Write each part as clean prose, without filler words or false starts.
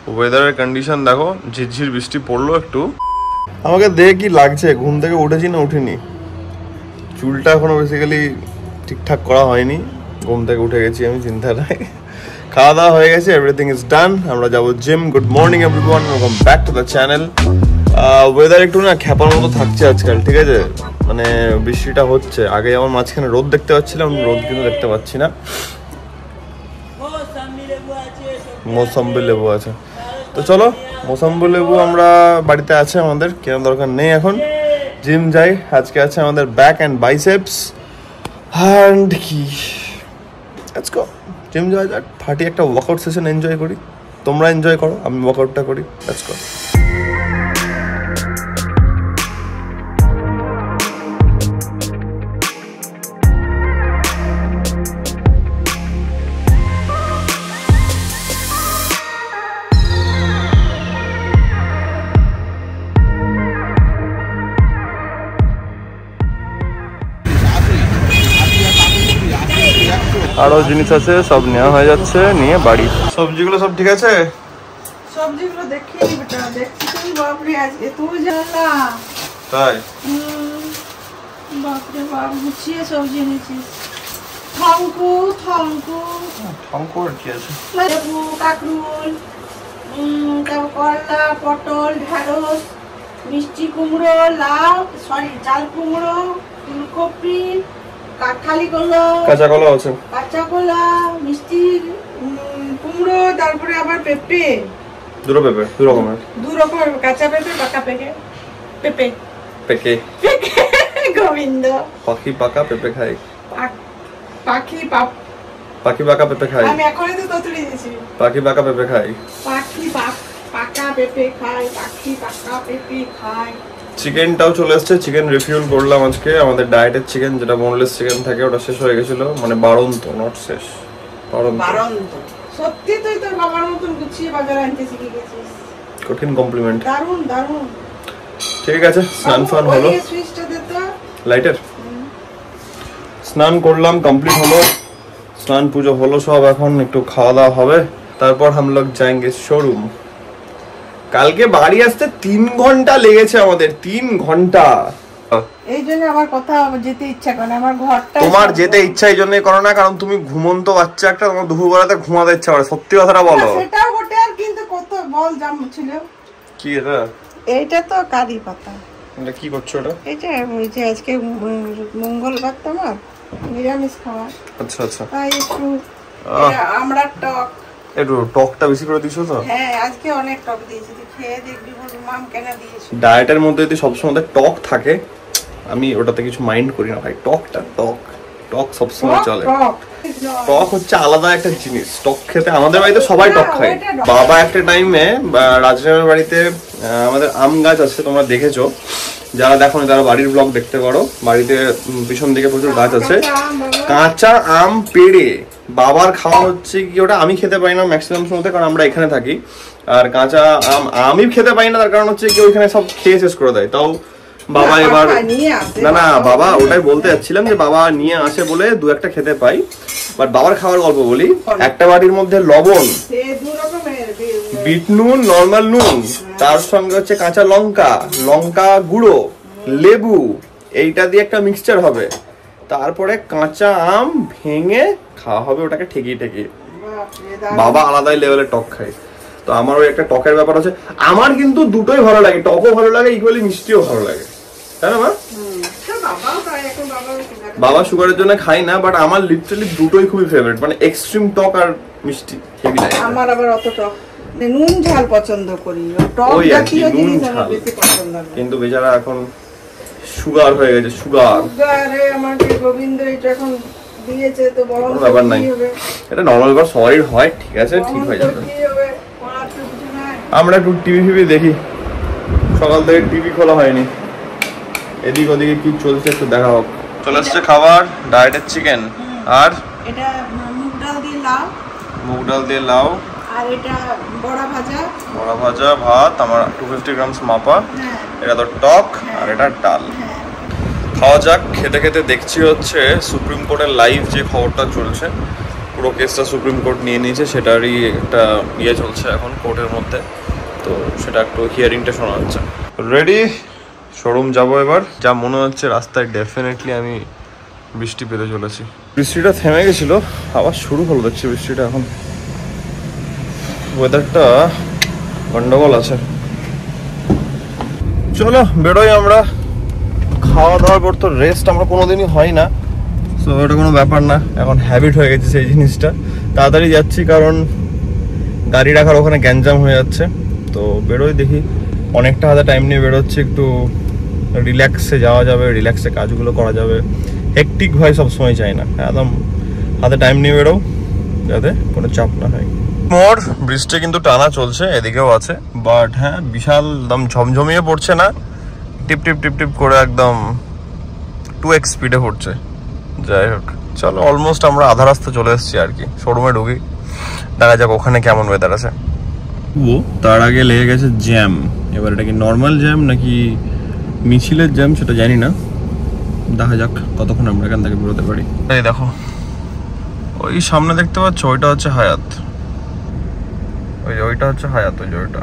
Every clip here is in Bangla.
ওয়েদারের কন্ডিশন দেখো, ঝিরঝির বৃষ্টি পড়লো একটু। আমাকে দেখে কি লাগছে, ঘুম থেকে উঠেছি না উঠিনি? চুলটা এখনো বেসিক্যালি ঠিকঠাক করা হয়নি, ঘুম থেকে উঠে গেছি আমি, চিন্তা নাই। খাওয়া দাওয়া হয়ে গেছে, এভরিথিং ইজ ডান, আমরা যাবো gym. Good morning everyone, welcome back to the channel. Weather একটু না খ্যাপার মতো থাকছে আজকাল, ঠিক আছে? মানে বৃষ্টিটা হচ্ছে, আগে যেমন মাঝখানে রোদ দেখতে পাচ্ছিলাম, রোদ কিন্তু দেখতে পাচ্ছি না। মৌসম্বি লেবু আছে, তো চলো মৌসম্বি লেবু আমরা বাড়িতে আছে, আমাদের কেনার দরকার নেই এখন। জিম যাই, আজকে আছে আমাদের ব্যাক অ্যান্ড বাইসেপস অ্যান্ড কি, লেটস গো জিম যাওয়া যাক, ফাটি একটা ওয়ার্কআউট সেশন এনজয় করি। তোমরা এনজয় করো, আমি ওয়ার্কআউটটা করি, লেটস গো। আরো জিনিস আছে, সব নেওয়া হয়ে যাচ্ছে, নিয়ে বাড়ি। সবজিগুলো সব ঠিক আছে? সবজিগুলো দেখিয়ে নি বেটা, দেখছি তুই বাপরে আজকে তুই জানলা। তাই? বাপরে বাপ, গুছিয়ে সবজি এনেছিস। থংকু আর কি আছে? লেবু, কাকরুল, তারপর করলা, পটল, ঢেঁড়স, মিষ্টি কুমড়ো, লাউ, চাল কুমড়ো, ফুলকপি, কাঁঠালি কলা, কাঁচা কলা আছে, কাঁচা কলা, মিষ্টি কুমড়ো, তারপরে আবার পেঁপে, দু রকমের কাঁচা পেঁপে, পাকা পেঁপে, পেকে গোবিন্দ। পাখি পাকা পেঁপে খাই, পাখি পাকা পেঁপে খাই, আমি এখনই তো ততড়ি দিয়েছি। পাখি পাকা পেঁপে খাই, পাখি পাকা পেঁপে খাই, পাখি পাকা পেঁপে খাই। চিকেনটাও চলে আসছে, চিকেন রিফিউল করলাম আজকে। আমাদের ডায়েটের চিকেন, যেটা বোনলেস চিকেন থাকে, ওটা শেষ হয়ে গেছিল, মানে বাড়ন্ত, নট শেষ, বাড়ন্ত। সত্যি তুই তোর বাবার মতন গুছিয়ে বাজারে আনতে শিখে গেছিস, কঠিন কমপ্লিমেন্ট। দারুণ। ঠিক আছে, স্নান ফান হলো, সুইচটা দে তো লাইটার। স্নান করলাম, কমপ্লিট হলো, স্নান পুজো হলো সব, এখন একটু খাওয়া দাওয়া হবে, তারপর हम लोग जाएंगे শোরুম। কালকে বাড়ি আসতে 3 ঘন্টা লেগেছে আমাদের, 3 ঘন্টা। এই জন্য আমার কথা যেতে ইচ্ছা করে, আমার ঘরটা। তোমার যেতে ইচ্ছা এই জন্যই করো না, কারণ তুমি ঘুমন্ত বাচ্চা একটা, তোমার দুপুরবেলাতে ঘুমাতে ইচ্ছা করে, সত্যি কথাটা বলো। সেটাও বটে, আর কিন্তু কত বল জাম ছিল। কি এটা? এইটা তো কারি পাতা। এটা কি করছো এটা? এটা ওই যে আজকে মঙ্গলবার তো আমার নিরামিষ খাওয়া। আচ্ছা তাই একটু আমরা টক, একটু টকটা বেশি করে দিছো তো? হ্যাঁ, আজকে অনেক টক দিয়েছি, তুই খেয়ে দেখবি বল মাম কেন দিয়েছি। ডায়েটের মধ্যে যদি সবসময় টক থাকে, আমি ওটাতে কিছু মাইন্ড করি না ভাই। টক সবসময় চলে। টক হচ্ছে আলাদা একটা জিনিস, টক খেতে আমাদের বাড়িতে সবাই টক খায়। বাবা একটা টাইমে রাজনামের বাড়িতে, আমাদের আম গাছ আছে, তোমরা দেখেছো, যারা দেখো না তারা বাড়ির ব্লগ দেখতে পারো, বাড়িতে পিছন দিকে প্রচুর গাছ আছে। কাঁচা আম পেড়ে বাবার খাওয়া হচ্ছে কি, ওটা আমি খেতে পারি না ম্যাক্সিমাম সময়তে, কারণ আমরা এখানে থাকি। আর কাঁচা আম আমি খেতে পারি না, তার কারণ হচ্ছে কি ওইখানে সব খেয়ে শেষ করে দেয়। তাও বাবা এবার, না বাবা, ওটাই বলতে যাচ্ছিলাম যে বাবা নিয়ে আসে বলে 2-1টা খেতে পাই। বাট বাবার খাওয়ার গল্প বলি, একটা বাটির মধ্যে লবণ, বিট নুন, নর্মাল নুন, তার সঙ্গে হচ্ছে কাঁচা লঙ্কা গুঁড়ো, লেবু, এইটা দিয়ে একটা মিক্সচার হবে, তারপরে কাঁচা আম ভেঙে খাওয়া হবে, ওটাকে ঠেকিয়ে। বাবা আলাদাই লেভেলের টক খায়, তো আমার ওই একটা টকের ব্যাপার আছে। আমার কিন্তু দুটোই ভালো লাগে, টকও ভালো লাগে, ইকুয়ালি মিষ্টিও ভালো লাগে, তাই না মা? বাবা সুগারের জন্য খাই না, বাট আমার লিটারালি দুটোই খুবই ফেভারিট, মানে এক্সট্রিম টক আর মিষ্টি হেভি লাগে। আমার আবার অত টক, নুন ঝাল পছন্দ করি, টক জাতীয় জিনিস আমার বেশি পছন্দ না। কিন্তু বেচারা এখন সুগার হয়ে গেছে, সুগারে আমাকে গোবিন্দ এটা এখন দিয়েছে, তো বড় ব্যাপার নাই, এটা নরমাল ব্যাপার, সবারই হয়, ঠিক আছে, ঠিক হয়ে যাবে। আমরা একটু টিভি দেখি, সকাল থেকে টিভি খোলা হয়নি, এদিক ওদিকে কি চলছে একটু দেখা হোক। চলে আসছে খাবার, ডায়েটের চিকেন, আর এটা মুগ ডাল দিয়ে লাউ, আর এটা বড়া ভাজা, ভাত, আমার 250 গ্রামস মাপা, এটা তো টক, আর এটা ডাল। খাওয়া যাক। খেতে খেতে দেখছি হচ্ছে সুপ্রিম কোর্টের লাইভ যে খবরটা চলছে, পুরো কেসটা সুপ্রিম কোর্ট নিয়ে নিয়েছে, সেটারই একটা ইয়ে চলছে এখন কোর্টের মধ্যে, তো সেটা একটু হিয়ারিংটা শোনা হচ্ছে। রেডি, শোরুম যাবো এবার। যা মনে হচ্ছে রাস্তায় ডেফিনেটলি আমি বৃষ্টি পেতে চলেছি। বৃষ্টিটা থেমে গেছিল, আবার শুরু হলো দেখছি বৃষ্টিটা। এখন ওয়েদারটা গন্ডগোল আছে। চলো বেরোই আমরা। খাওয়া দাওয়ার পর তো রেস্ট আমরা কোনোদিনই হয় না, সো এটা কোনো ব্যাপার না, এখন হ্যাবিট হয়ে গেছে সেই জিনিসটা। তাড়াতাড়ি যাচ্ছি কারণ গাড়ি রাখার ওখানে গ্যাঞ্জাম হয়ে যাচ্ছে। তো বেরোই, দেখি অনেকটা হাতে টাইম নিয়ে বেরোচ্ছি, একটু রিল্যাক্সে যাওয়া যাবে, রিল্যাক্সে কাজগুলো করা যাবে। হেকটিক ভাই সবসময় চাই না, একদম হাতে টাইম নিয়ে বেরো যাতে কোনো চাপ না হয়। মোর বৃষ্টি কিন্তু টানা চলছে, এদিকেও আছে, বাট হ্যাঁ বিশাল একদম ঝমঝমিয়ে পড়ছে না, টিপ টিপ টিপ টিপ করে একদম 2x স্পিডে পড়ছে। যাই হোক চলো, অলমোস্ট আমরা আধা রাস্তা চলে এসেছি আর কি। শোরুমে ঢুকি, দেখা যাক ওখানে কেমন ওয়েদার আছে। ও তার আগে লেগে গেছে জ্যাম। এবার এটা কি নর্মাল জ্যাম নাকি মিছিলের জ্যাম সেটা জানি না, দেখা যাক কতক্ষণ আমরা এখান থেকে বেরোতে পারি। এই দেখো ওই সামনে দেখতে পাচ্ছ, ওইটা হচ্ছে হায়াত, ওইটা হচ্ছে হায়াত, ওইটা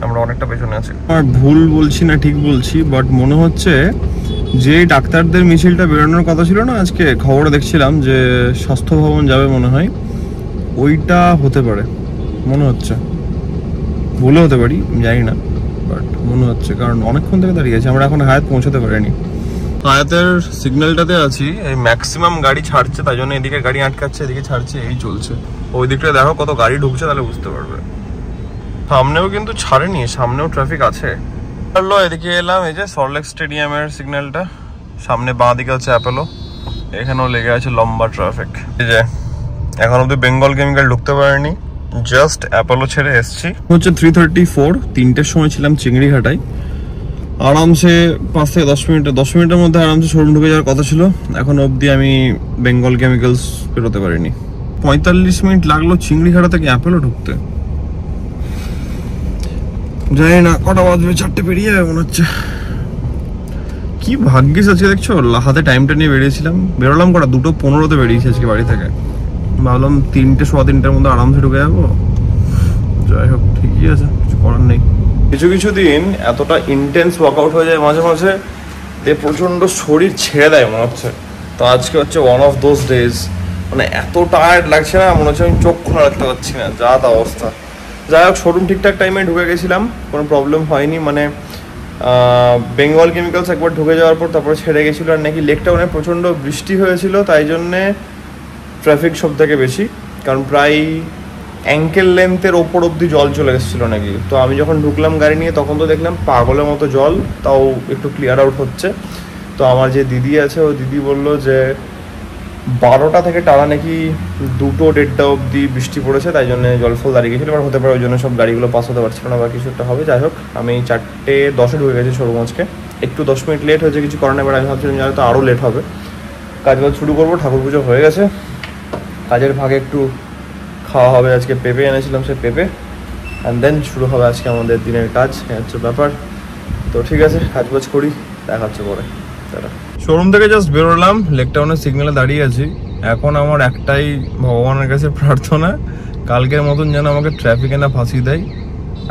আমরা অনেকটা পেছনে আছি। আর ভুল বলছি না ঠিক বলছি, বাট মনে হচ্ছে যে ডাক্তারদের মিছিলটা বেরোনোর কথা ছিল না আজকে, খবরে দেখছিলাম যে স্বাস্থ্য ভবন যাবে মনে হয়, ওইটা হতে পারে মনে হচ্ছে, ভুলও হতে পারি জানি না, বাট মনে হচ্ছে, কারণ অনেকক্ষণ থেকে দাঁড়িয়ে আছি আমরা, এখন হায়াত পৌঁছাতে পারিনি। হায়াতের সিগন্যালটাতে আছি, এই ম্যাক্সিমাম গাড়ি ছাড়ছে, তাই জন্য এদিকে গাড়ি আটকাচ্ছে, এদিকে ছাড়ছে, এই চলছে। ওই দিকটা দেখো কত গাড়ি ঢুকছে, তাহলে বুঝতে পারবে। সামনেও কিন্তু ছাড়েনি, সামনেও ট্রাফিক আছে। চলো এদিকে এলাম, এই যে সল্টলেক স্টেডিয়ামের সিগন্যালটা, সামনে বাঁ দিকে হচ্ছে অ্যাপোলো, এখানেও লেগে আছে লম্বা ট্রাফিক। এই যে এখন অব্দি বেঙ্গল কেমিক্যাল ঢুকতে পারেনি, জাস্ট অ্যাপোলো ছেড়ে এসছি। হচ্ছে 3:34, 3টের সময় ছিলাম চিংড়িঘাটায়, আরামসে 5 থেকে 10 মিনিটের মধ্যে আরামসে শোরুম ঢুকে যাওয়ার কথা ছিল। এখন অবধি আমি বেঙ্গল কেমিক্যালস বেরোতে পারিনি। 45 মিনিট লাগলো চিংড়িঘাটা থেকে অ্যাপোলো ঢুকতে। জানি না কটা বাজবে, 4টে পেরিয়ে যাবে মনে হচ্ছে। কি ভাগ্যিস আজকে দেখছো, হাতে টাইমটা নিয়ে বেরোলাম কটা 2:15-তে বেরিয়েছি আজকে বাড়ি থেকে। ভাবলাম 3টে, 3:15-র মধ্যে আরামসে ঢুকে যাবো। যাই হোক ঠিকই আছে, কিছু করার নেই। কিছু দিন এতটা ইন্টেন্স ওয়ার্কআউট হয়ে যায় মাঝে মাঝে, প্রচন্ড শরীর ছেড়ে দেয় মনে হচ্ছে। তো আজকে হচ্ছে ওয়ান অফ দোজ ডেজ, মানে এত টায়ার্ড লাগছে না, মনে হচ্ছে আমি চোখ খোলা রাখতে পারছি না, যা তা অবস্থা। যাই হোক শোরুম ঠিকঠাক টাইমে ঢুকে গেছিলাম, কোনো প্রবলেম হয়নি। মানে বেঙ্গল কেমিক্যালস একবার ঢুকে যাওয়ার পর তারপরে ছেড়ে গেছিলো, আর নাকি লেক টাউনে প্রচণ্ড বৃষ্টি হয়েছিল, তাই জন্যে ট্রাফিক সব থেকে বেশি, কারণ প্রায় অ্যাঙ্কেল লেন্থের ওপর অব্দি জল চলে এসেছিলো নাকি। তো আমি যখন ঢুকলাম গাড়ি নিয়ে তখন তো দেখলাম পাগলের মতো জল, তাও একটু ক্লিয়ার আউট হচ্ছে। তো আমার যে দিদি আছে, ও দিদি বললো যে 12টা থেকে টানা নাকি 2-1:30 অব্দি বৃষ্টি পড়েছে, তাই জন্য জলফল দাঁড়িয়ে গেছিলো। এবার হতে পারে ওই জন্য সব গাড়িগুলো পাস হতে পারছিল না বা কিছু একটা হবে। যাই হোক আমি 4:10-এ ঢুকে গেছি শোরুম আজকে, একটু 10 মিনিট লেট হয়েছে, কিছু করার নেই। এবার আমি ভাবছিলাম জানো তো আরও লেট হবে, কাজ শুরু করবো। ঠাকুর পুজো হয়ে গেছে, কাজের ভাগে একটু খাওয়া হবে। আজকে পেঁপে এনেছিলাম, সে পেঁপে, অ্যান্ড দেন শুরু হবে আজকে আমাদের দিনের কাজ, হচ্ছে ব্যাপার। তো ঠিক আছে, কাজ বাজ করি, দেখা হচ্ছে পরে। শোরুম থেকে জাস্ট বেরোলাম, লেক টাউনের সিগন্যালে দাঁড়িয়ে আছি। এখন আমার একটাই ভগবানের কাছে প্রার্থনা, কালকের মতন যেন আমাকে ট্রাফিকে না ফাঁসিয়ে দেয়।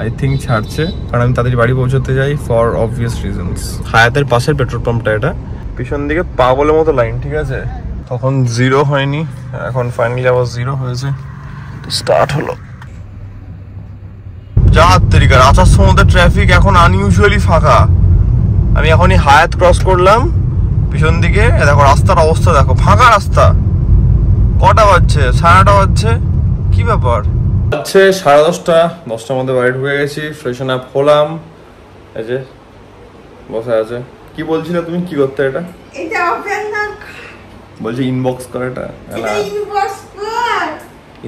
আই থিঙ্ক ছাড়ছে, কারণ আমি তাদের বাড়ি পৌঁছতে যাই ফর অবভিয়াস রিজনস। হায়াতের পাশের পেট্রোল পাম্পটা এটা, পিছন দিকে পাগলের মতো লাইন, ঠিক আছে। তখন 0 হয়নি, এখন ফাইনালি আবার 0 হয়েছে, তো স্টার্ট হলো। যার তরিকার আসার সময় ট্রাফিক এখন আনইউজুয়ালি ফাঁকা। আমি এখনই হায়াত ক্রস করলাম, পিছন দিকে দেখো রাস্তার অবস্থা, দেখো ফাঁকা রাস্তা। কটা বাজছে? 9:30 বাজছে, কি ব্যাপার? বাজছে 10:30, 10টার মধ্যে বাড়ি ঢুকে গেছি, ফ্রেশন আপ হলাম, এই যে বসে আছে। কি বলছিলে তুমি, কি করতে? এটা বলছি ইনবক্স কর, এটা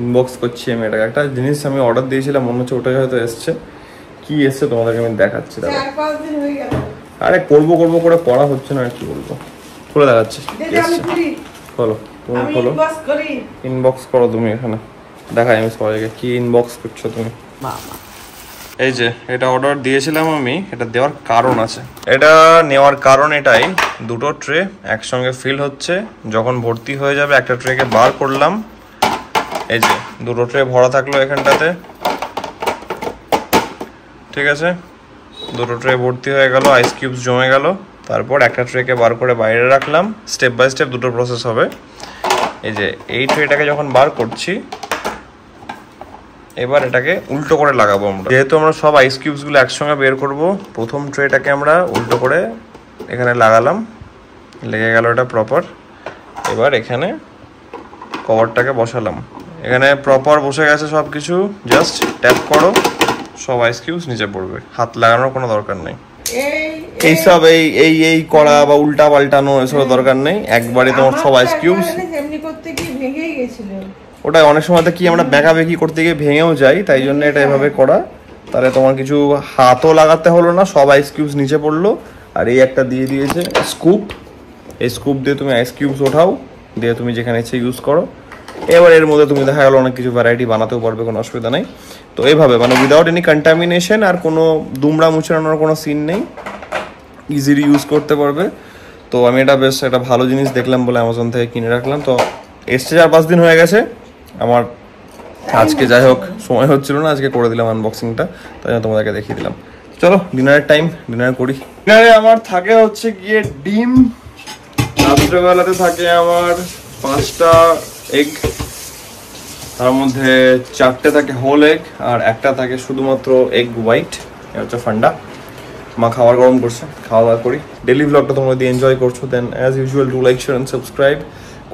ইনবক্স করছি আমি। এটা একটা জিনিস আমি অর্ডার দিয়েছিলাম, মনে হচ্ছে ওটাই হয়তো এসছে। কি এসছে তোমাদেরকে আমি দেখাচ্ছি। আরে করবো করে করা হচ্ছে না, আর কি বলবো, খুলে দেখাচ্ছি। খোলো, তুমি খোলো, ইনবক্স করো তুমি। এখানে দেখাই আমি সবাইকে কি ইনবক্স করছো তুমি। এই যে এটা অর্ডার দিয়েছিলাম আমি, এটা দেওয়ার কারণ আছে। এটা নেওয়ার কারণ এটাই, 2টো ট্রে একসঙ্গে ফিল হচ্ছে, যখন ভর্তি হয়ে যাবে একটা ট্রেকে বার করলাম, এই যে দুটো ট্রে ভরা থাকলো এখানটাতে, ঠিক আছে, দুটো ট্রে ভর্তি হয়ে গেল, আইস কিউবস জমে গেল। তারপর একটা ট্রেকে বার করে বাইরে রাখলাম, স্টেপ বাই স্টেপ দুটো প্রসেস হবে। এই যে এই ট্রেটাকে যখন বার করছি, এবার এটাকে উল্টো করে লাগাবো আমরা। যেহেতু আমরা সব আইস কিউবসগুলো একসঙ্গে বের করব, প্রথম ট্রেটাকে আমরা উল্টো করে এখানে লাগালাম, লেগে গেল এটা প্রপার। এবার এখানে কভারটাকে বসালাম, এখানে প্রপার বসে গেছে সব কিছু। জাস্ট ট্যাপ করো, সব আইস কিউবস নিচে পড়বে, হাত লাগানোর কোনো দরকার নেই। এইসব এই করা বা উল্টা পাল্টানো এসব দরকার নেই, একবারে তোমার সব আইস কিউবস। ওটা অনেক সময় কি আমরা বেঁকাবেকি করতে গিয়ে ভেঙেও যাই, তাই জন্য এটা এভাবে করা। তাহলে তোমার কিছু হাতও লাগাতে হলো না, সব আইস কিউবস নিচে পড়লো। আর এই একটা দিয়ে দিয়েছে স্কুপ, এই স্কুপ দিয়ে তুমি আইস কিউবস ওঠাও, দিয়ে তুমি যেখানে ইচ্ছে ইউজ করো। এবার এর মধ্যে তুমি দেখা গেল অনেক কিছু ভ্যারাইটি বানাতেও পারবে, কোনো অসুবিধা নেই। তো এইভাবে মানে উইদাউট এনি কন্টামিনেশন, আর কোনো দুমড়া মুচড়ানোর কোনো সিন নেই, ইজিলি ইউজ করতে পারবে। তো আমি এটা বেশ একটা ভালো জিনিস দেখলাম বলে অ্যামাজন থেকে কিনে রাখলাম। তো এসছে 4-5 দিন হয়ে গেছে আমার, আজকে যাই হোক সময় হচ্ছিল না, আজকে করে দিলাম আনবক্সিংটা, তাই জন্য তোমাদেরকে দেখিয়ে দিলাম। চলো ডিনারের টাইম, ডিনার করি। ডিনারে আমার থাকে হচ্ছে গিয়ে ডিম, রাত্রেবেলাতে থাকে আমার 5টা এগ, তার মধ্যে 4টে থাকে হোল এগ আর একটা থাকে শুধুমাত্র এগ হোয়াইট, এটা হচ্ছে ফান্ডা। মা খাবার গরম করছে, খাওয়া দাওয়া করি। ডেলি ব্লগটা তোমরা যদি এনজয় করছো, then as usual do like, share and subscribe.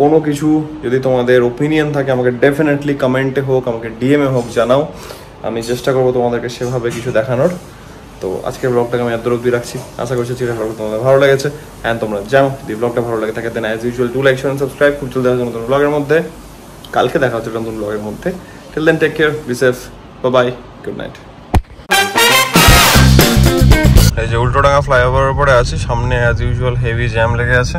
কোনো কিছু যদি তোমাদের ওপিনিয়ন থাকে আমাকে ডেফিনেটলি কমেন্টে হোক, আমাকে ডিএমে হোক জানাও, আমি চেষ্টা করবো তোমাদেরকে সেভাবে কিছু দেখানোর। তো আজকের ব্লগটাকে আমি এত অব্দি রাখছি, আশা করছি চিরকাল তোমাদের ভালো লেগেছে। অ্যান্ড তোমরা জানো যদি ব্লগটা ভালো লাগে থাকে, then as usual do like, share and subscribe. খুব চলতে আসছে নতুন ব্লগের মধ্যে, কালকে দেখা হচ্ছে নতুন ব্লগের মধ্যে। Till then take care, be safe, bye, good night. এই যে উল্টোডাঙ্গা ফ্লাইওভারের উপরে আছি, সামনে অ্যাজ ইউজুয়াল হেভি জ্যাম লেগে আছে।